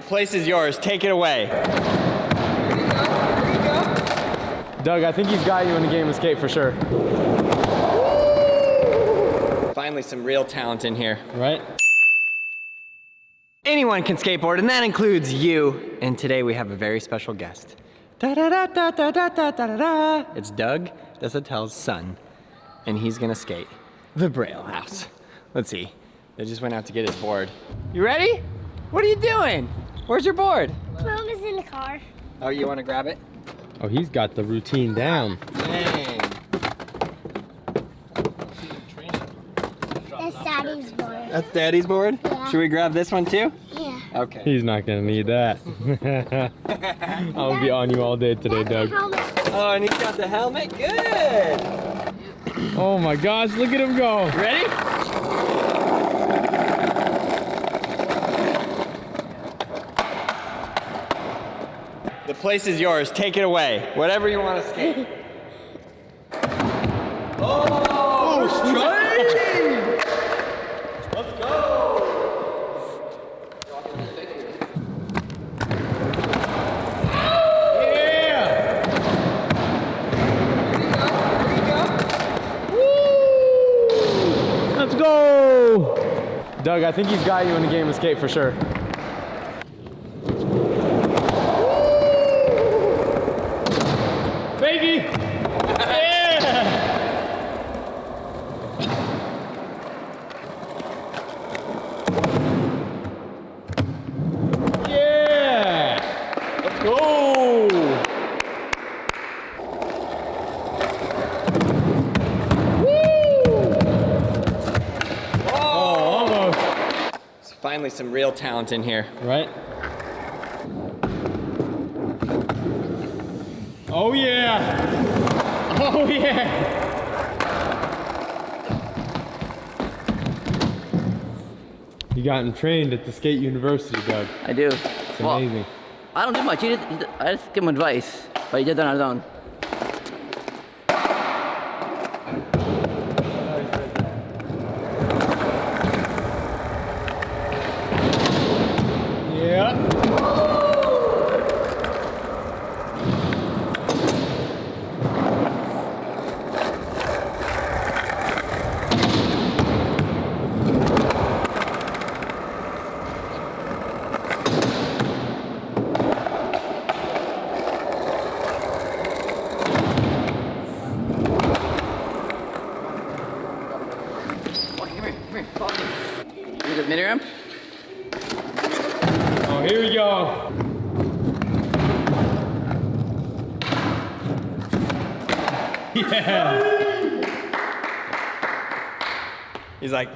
The place is yours. Take it away. Here you go. Doug, I think he's got you in the game of skate for sure. Finally, some real talent in here. Right? Anyone can skateboard, and that includes you. And today we have a very special guest. Da-da-da-da-da-da-da-da-da. It's Doug Des Autels' son, and he's gonna skate the Braillehouse. Let's see. They just went out to get his board. You ready? What are you doing? Where's your board? Mom is in the car. Oh, you wanna grab it? Oh, he's got the routine down. Dang. That's Daddy's board. That's Daddy's board? Yeah. Should we grab this one too? Yeah. Okay. He's not gonna need that. I'll be on you all day today, Doug. Oh, and he's got the helmet? Good! Oh my gosh, look at him go. Ready? The place is yours. Take it away. Whatever you want to skate. Oh, straight! Let's go! Yeah! Here you go. Woo! Let's go! Doug, I think he's got you in the game of skate for sure. Baby! Yeah! Yeah! Let's go! Oh, almost. There's finally some real talent in here. Right? Oh yeah! Oh yeah! You gotten trained at the skate university, Doug. I do. It's amazing. I don't do much. I just give him advice, but he did that on his own. Yeah. Come here. Here's a mini ramp. Oh, here we go. Yeah. He's like,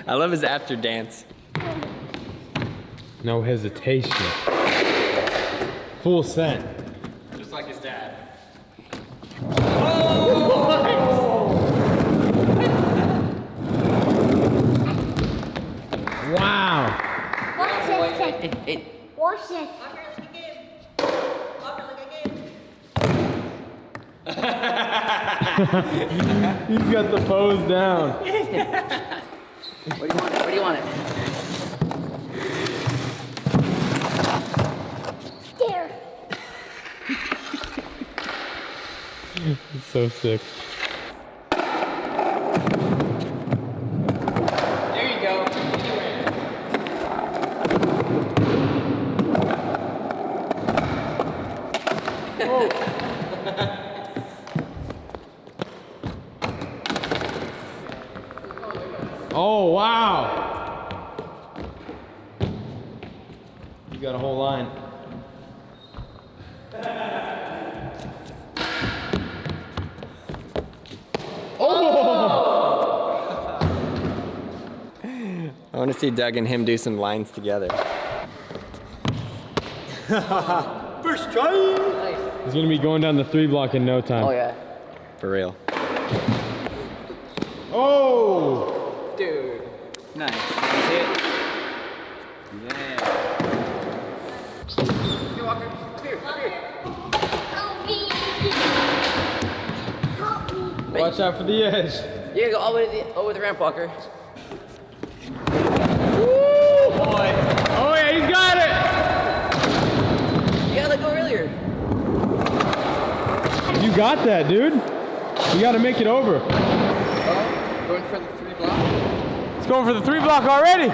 I love his after dance. No hesitation. Full send. Just like his dad. Wow. Watch this. Hey. Watch this. He's got the pose down. Where do you want it? There. It's so sick. There you go. Oh, wow. You got a whole line. I want to see Doug and him do some lines together. First try! He's gonna be going down the 3 block in no time. Oh yeah. For real. Oh! Dude. Nice. That's it. Yeah. Here, Walker. Here. Help me. Help me. Watch out for the edge. You gotta go all the way over the ramp, Walker. Woo! Boy. Oh yeah, he's got it! got that, dude. You got to make it over. Going for the 3 block. It's going for the 3 block already.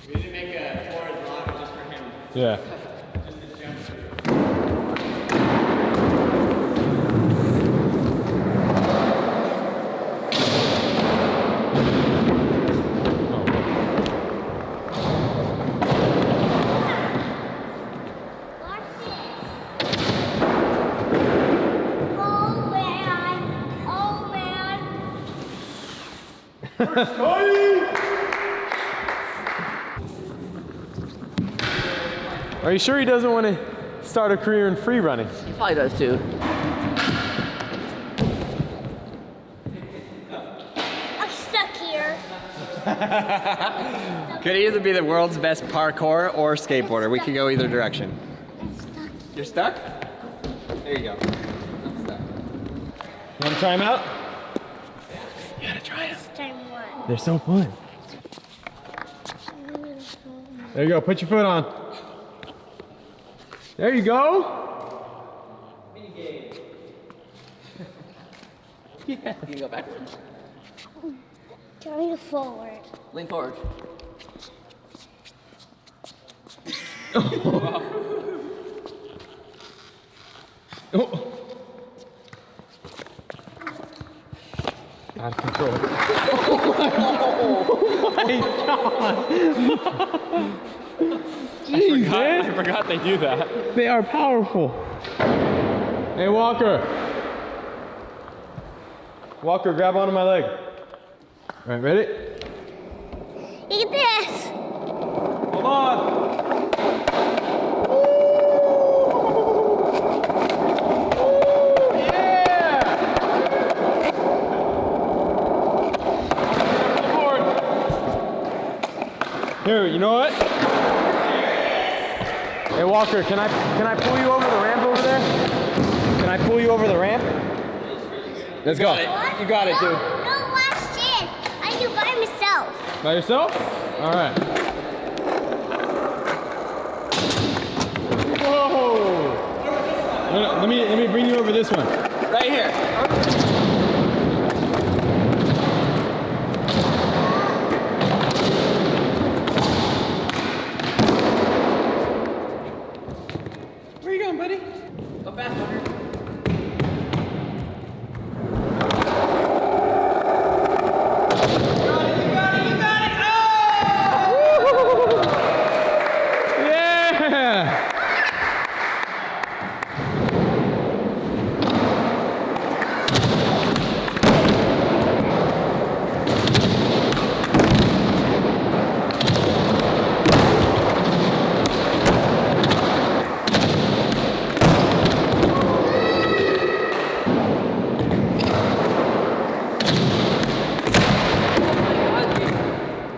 We didn't make a 4 block just for him. Yeah. Are you sure he doesn't want to start a career in free running? He probably does too. I'm stuck here. Could either be the world's best parkour or skateboarder. We could go either direction. I'm stuck. You're stuck? There you go. I'm stuck. You want to try him out? You gotta try him. Time 1. They're so fun. There you go. Put your foot on. There you go. You can go backwards. Going forward. Lean forward. Oh. Out of control. Oh my God. Jeez, man. I forgot they do that. They are powerful. Hey, Walker. Walker, grab onto my leg. All right, ready? Look at this. Hold on. Here, you know what? Hey Walker, can I pull you over the ramp over there? Can I pull you over the ramp? Let's go. You got it, dude. No, watch this. I do by myself. By yourself? All right. Whoa! No, let me bring you over this one. Right here. Where you going, buddy? Go fast, Walker.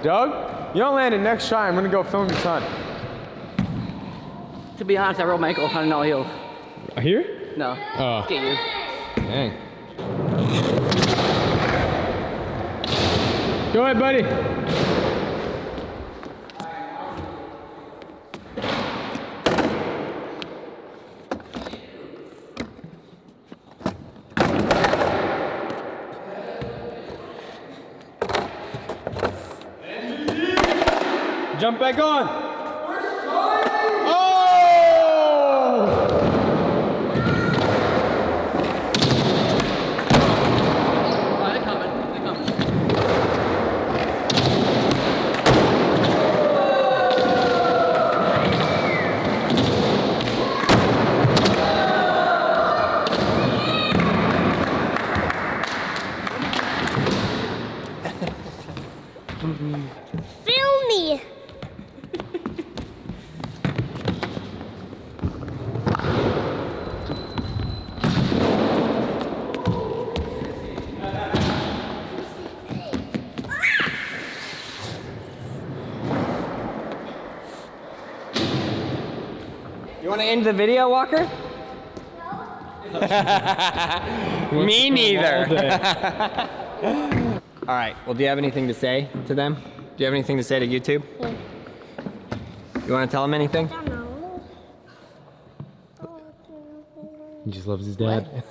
Doug, you don't land it next try. I'm gonna go film your son. To be honest, I rolled my ankle on an all heel. Here? No. Oh. Skate you. Dang. Go ahead, buddy. Jump back on. Oh! Oh, they're coming. They're coming. Film me. You want to end the video, Walker? Me neither. All right, well, do you have anything to say to them? Do you have anything to say to YouTube? Yeah. You want to tell them anything? I don't know. He just loves his dad.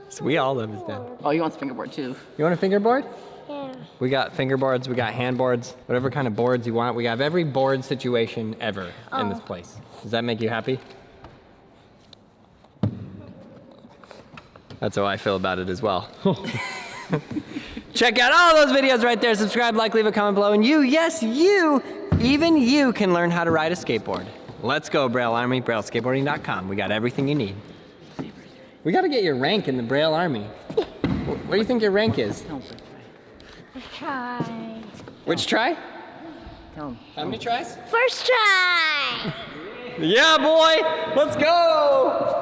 So we all love his dad. Oh, he wants fingerboard too. You want a fingerboard? Yeah. We got fingerboards, we got handboards, whatever kind of boards you want. We have every board situation ever in this place. Does that make you happy? That's how I feel about it as well. Check out all those videos right there. Subscribe, like, leave a comment below. And you, yes, you, even you can learn how to ride a skateboard. Let's go, Braille Army, BrailleSkateboarding.com. We got everything you need. We got to get your rank in the Braille Army. What do you think your rank is? Tell him. Try. Which try? Tell him. How many tries? First try. Yeah, boy! Let's go!